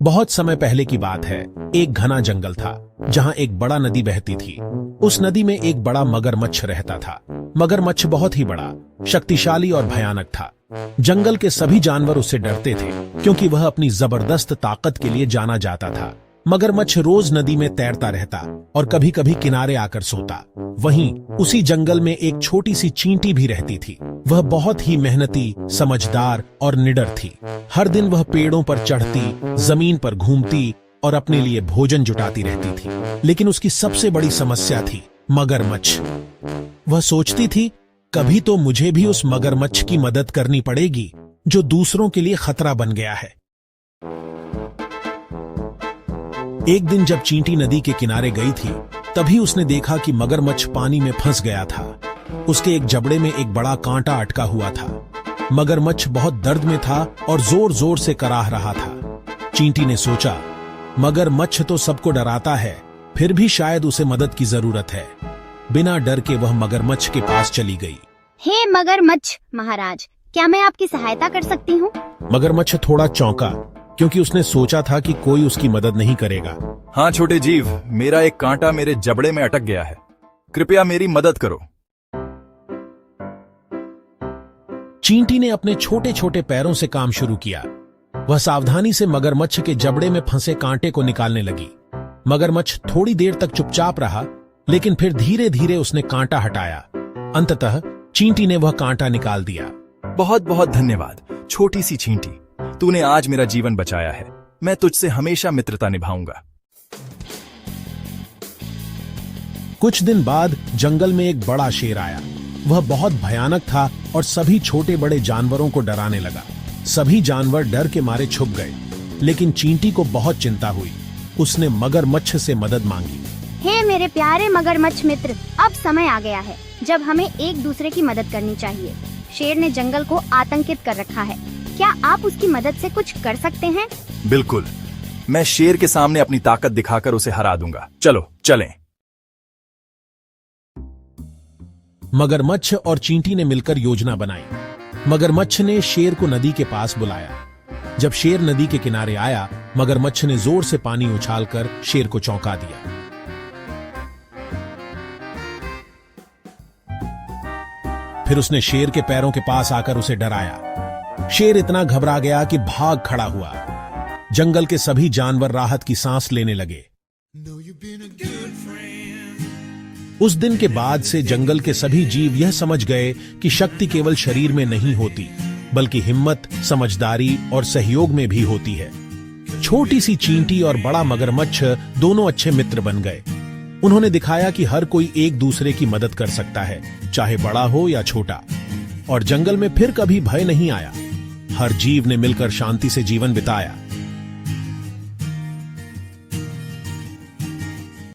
बहुत समय पहले की बात है। एक घना जंगल था जहां एक बड़ा नदी बहती थी। उस नदी में एक बड़ा मगरमच्छ रहता था। मगरमच्छ बहुत ही बड़ा, शक्तिशाली और भयानक था। जंगल के सभी जानवर उससे डरते थे क्योंकि वह अपनी जबरदस्त ताकत के लिए जाना जाता था। मगरमच्छ रोज नदी में तैरता रहता और कभी कभी किनारे आकर सोता। वहीं उसी जंगल में एक छोटी सी चींटी भी रहती थी। वह बहुत ही मेहनती, समझदार और निडर थी। हर दिन वह पेड़ों पर चढ़ती, जमीन पर घूमती और अपने लिए भोजन जुटाती रहती थी। लेकिन उसकी सबसे बड़ी समस्या थी मगरमच्छ। वह सोचती थी, कभी तो मुझे भी उस मगरमच्छ की मदद करनी पड़ेगी जो दूसरों के लिए खतरा बन गया है। एक दिन जब चींटी नदी के किनारे गई थी, तभी उसने देखा कि मगरमच्छ पानी में फंस गया था। उसके एक जबड़े में एक बड़ा कांटा अटका हुआ था। मगरमच्छ बहुत दर्द में था और जोर जोर से कराह रहा था। चींटी ने सोचा, मगरमच्छ तो सबको डराता है, फिर भी शायद उसे मदद की जरूरत है। बिना डर के वह मगरमच्छ के पास चली गई। हे मगरमच्छ महाराज, क्या मैं आपकी सहायता कर सकती हूँ? मगरमच्छ थोड़ा चौंका क्योंकि उसने सोचा था कि कोई उसकी मदद नहीं करेगा। हाँ छोटे जीव, मेरा एक कांटा मेरे जबड़े में अटक गया है, कृपया मेरी मदद करो। चींटी ने अपने छोटे छोटे पैरों से काम शुरू किया। वह सावधानी से मगरमच्छ के जबड़े में फंसे कांटे को निकालने लगी। मगरमच्छ थोड़ी देर तक चुपचाप रहा, लेकिन फिर धीरे धीरे उसने कांटा हटाया। अंततः चींटी ने वह कांटा निकाल दिया। बहुत बहुत धन्यवाद छोटी सी चींटी, तूने आज मेरा जीवन बचाया है। मैं तुझसे हमेशा मित्रता निभाऊंगा। कुछ दिन बाद जंगल में एक बड़ा शेर आया। वह बहुत भयानक था और सभी छोटे बड़े जानवरों को डराने लगा। सभी जानवर डर के मारे छुप गए, लेकिन चींटी को बहुत चिंता हुई। उसने मगरमच्छ से मदद मांगी। हे मेरे प्यारे मगरमच्छ मित्र, अब समय आ गया है जब हमें एक दूसरे की मदद करनी चाहिए। शेर ने जंगल को आतंकित कर रखा है, क्या आप उसकी मदद से कुछ कर सकते हैं? बिल्कुल, मैं शेर के सामने अपनी ताकत दिखाकर उसे हरा दूंगा। चलो चलें। मगरमच्छ और चींटी ने मिलकर योजना बनाई। मगरमच्छ ने शेर को नदी के पास बुलाया। जब शेर नदी के किनारे आया, मगरमच्छ ने जोर से पानी उछालकर शेर को चौंका दिया। फिर उसने शेर के पैरों के पास आकर उसे डराया। शेर इतना घबरा गया कि भाग खड़ा हुआ। जंगल के सभी जानवर राहत की सांस लेने लगे। उस दिन के बाद से जंगल के सभी जीव यह समझ गए कि शक्ति केवल शरीर में नहीं होती, बल्कि हिम्मत, समझदारी और सहयोग में भी होती है। छोटी सी चींटी और बड़ा मगरमच्छ दोनों अच्छे मित्र बन गए। उन्होंने दिखाया कि हर कोई एक दूसरे की मदद कर सकता है, चाहे बड़ा हो या छोटा। और जंगल में फिर कभी भय नहीं आया। हर जीव ने मिलकर शांति से जीवन बिताया।